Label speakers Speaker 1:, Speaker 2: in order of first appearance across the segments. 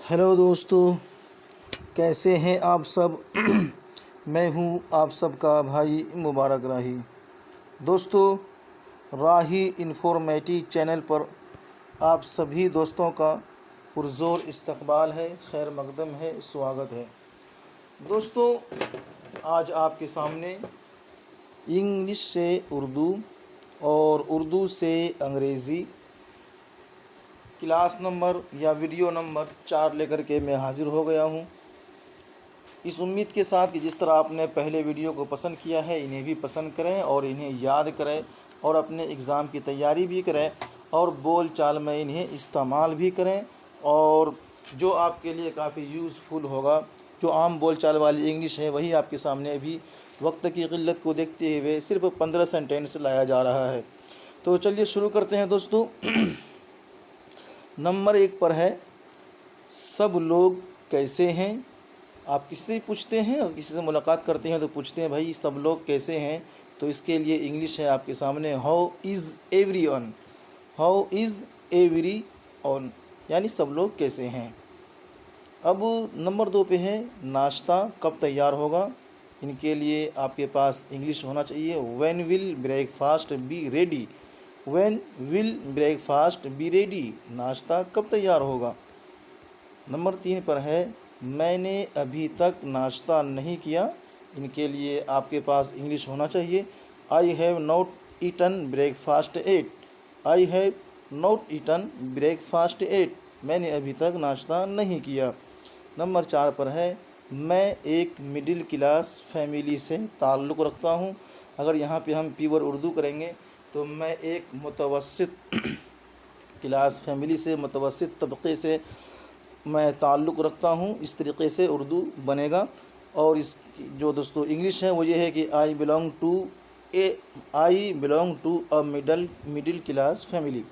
Speaker 1: Hello दोस्तों, कैसे हैं आप सब। मैं हूं आप सबका भाई मुबारक राही। दोस्तों, राही इन्फॉर्मेटिव चैनल पर आप सभी दोस्तों का पुरज़ोर इस्तकबाल है, खैर मकदम है, स्वागत है। दोस्तों, आज आपके सामने इंग्लिश से उर्दू और उर्दू से अंग्रेज़ी क्लास नंबर या वीडियो नंबर 4 लेकर के मैं हाज़िर हो गया हूँ। इस उम्मीद के साथ कि जिस तरह आपने पहले वीडियो को पसंद किया है, इन्हें भी पसंद करें और इन्हें याद करें और अपने एग्ज़ाम की तैयारी भी करें और बोल चाल में इन्हें इस्तेमाल भी करें, और जो आपके लिए काफ़ी यूज़फुल होगा। जो आम बोल चाल वाली इंग्लिश है वही आपके सामने अभी वक्त की क़िल्लत को देखते हुए सिर्फ 15 सेंटेंस लाया जा रहा है। तो चलिए शुरू करते हैं दोस्तों। नंबर 1 पर है, सब लोग कैसे हैं। आप किससे पूछते हैं और किसी से मुलाकात करते हैं तो पूछते हैं भाई सब लोग कैसे हैं, तो इसके लिए इंग्लिश है आपके सामने, how is everyone. How is everyone यानी सब लोग कैसे हैं। अब नंबर 2 पे है, नाश्ता कब तैयार होगा। इनके लिए आपके पास इंग्लिश होना चाहिए, when will breakfast be ready. When will breakfast be ready, नाश्ता कब तैयार होगा। नंबर 3 पर है, मैंने अभी तक नाश्ता नहीं किया। इनके लिए आपके पास इंग्लिश होना चाहिए, I have not eaten breakfast yet. I have not eaten breakfast yet, मैंने अभी तक नाश्ता नहीं किया। नंबर 4 पर है, मैं एक मिडिल क्लास फैमिली से ताल्लुक़ रखता हूँ। अगर यहाँ पे हम प्योर उर्दू करेंगे तो मैं एक मुतवस्सित क्लास फैमिली से, मुतवस्सित तबक़े से मैं ताल्लुक़ रखता हूँ, इस तरीक़े से उर्दू बनेगा। और इस जो दोस्तों इंग्लिश है वो ये है कि I belong to a middle class family.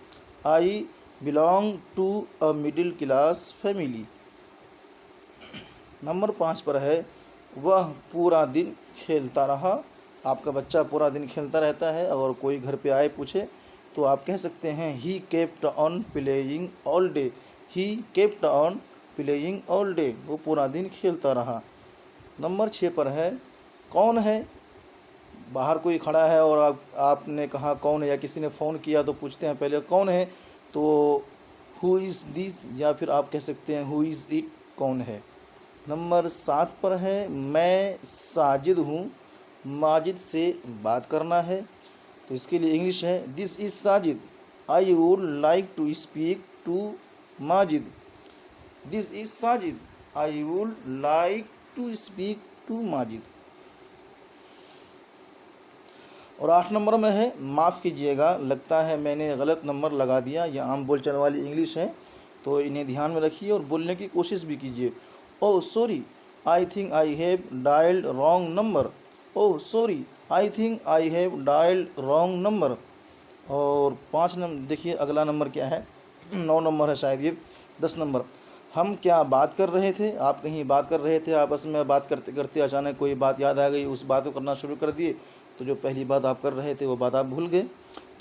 Speaker 1: I belong to a middle class family. Number 5 पर है, वह पूरा दिन खेलता रहा। आपका बच्चा पूरा दिन खेलता रहता है, अगर कोई घर पे आए पूछे तो आप कह सकते हैं he kept on playing all day. He kept on playing all day, वो पूरा दिन खेलता रहा। नंबर 6 पर है, कौन है। बाहर कोई खड़ा है और आपने कहा कौन है, या किसी ने फ़ोन किया तो पूछते हैं पहले कौन है, तो हु इज़ दिस, या फिर आप कह सकते हैं हु इज़ इट, कौन है। नंबर 7 पर है, मैं साजिद हूँ, माजिद से बात करना है, तो इसके लिए इंग्लिश है, this is Sajid, I would like to speak to Majid. This is Sajid, I would like to speak to Majid. और 8 नंबर में है, माफ़ कीजिएगा, लगता है मैंने गलत नंबर लगा दिया। यह आम बोलचाल वाली इंग्लिश है, तो इन्हें ध्यान में रखिए और बोलने की कोशिश भी कीजिए। Oh sorry, I think I have dialled wrong number. Oh sorry, I think I have dialled wrong number. और 5 नंबर देखिए अगला नंबर क्या है, 9 नंबर है शायद ये, 10 नंबर, हम क्या बात कर रहे थे। आप कहीं बात कर रहे थे, आपस में बात करते करते अचानक कोई बात याद आ गई, उस बात को करना शुरू कर दिए, तो जो पहली बात आप कर रहे थे वो बात आप भूल गए।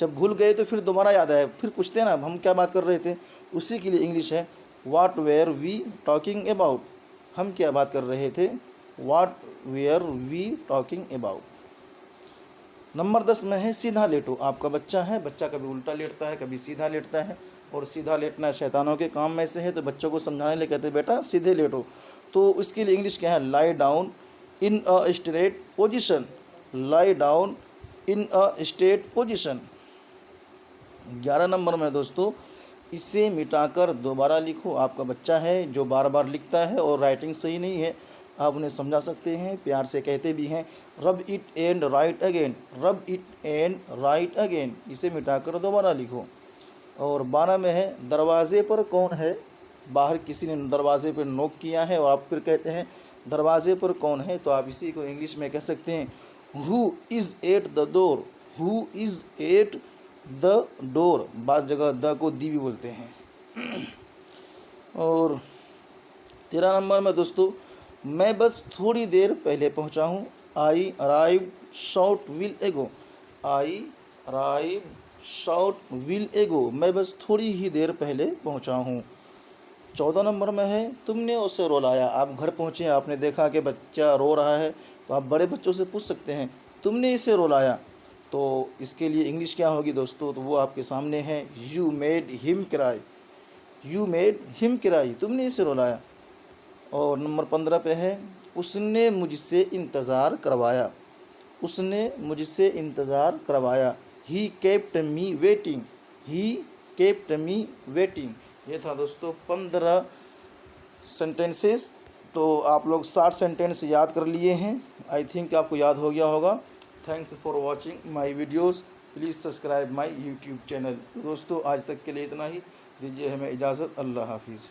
Speaker 1: जब भूल गए तो फिर दोबारा याद आया, फिर पूछते हैं ना हम क्या बात कर रहे थे। उसी के लिए इंग्लिश है, what were we talking about. हम क्या बात कर रहे थे, what were we talking about. Number 10 में है, सीधा लेटो। आपका बच्चा है, बच्चा कभी उल्टा लेटता है कभी सीधा लेटता है, और सीधा लेटना शैतानों के काम में से है, तो बच्चों को समझाने लिए कहते हैं बेटा सीधे लेटो। तो इसके लिए इंग्लिश क्या है, lie down in a straight position. Lie down in a straight position. 11 number में दोस्तों, इसे मिटाकर दोबारा लिखो। आपका बच्चा है जो बार बार लिखता है और राइटिंग सही नहीं है, आप उन्हें समझा सकते हैं, प्यार से कहते भी हैं, rub it and right again. Rub it and right again, इसे मिटाकर दोबारा लिखो। और 12 में है, दरवाज़े पर कौन है। बाहर किसी ने दरवाज़े पर नॉक किया है और आप फिर कहते हैं दरवाज़े पर कौन है, तो आप इसी को इंग्लिश में कह सकते हैं, who is at the door. Who is at the door, बात जगह द को दी भी बोलते हैं। और 13 नंबर में दोस्तों, मैं बस थोड़ी देर पहले पहुंचा हूं। आई अराइव शॉर्ट विल एगो। आई अराइव शॉर्ट विल एगो, मैं बस थोड़ी ही देर पहले पहुंचा हूं। 14 नंबर में है तुमने उसे रुलाया। आप घर पहुँचे, आपने देखा कि बच्चा रो रहा है, तो आप बड़े बच्चों से पूछ सकते हैं तुमने इसे रुलाया। तो इसके लिए इंग्लिश क्या होगी दोस्तों, तो वो आपके सामने है, you made him cry. You made him cry, तुमने इसे रुलाया। और नंबर 15 पे है उसने मुझसे इंतज़ार करवाया। उसने मुझसे इंतज़ार करवाया। He kept me waiting. He kept me waiting. ये था दोस्तों 15 सेंटेंसेस। तो आप लोग 60 सेंटेंस याद कर लिए हैं। आई थिंक आपको याद हो गया होगा। Thanks for watching my videos. Please subscribe my YouTube channel. तो दोस्तों आज तक के लिए इतना ही। दीजिए हमें इजाज़त। अल्लाह हाफिज़।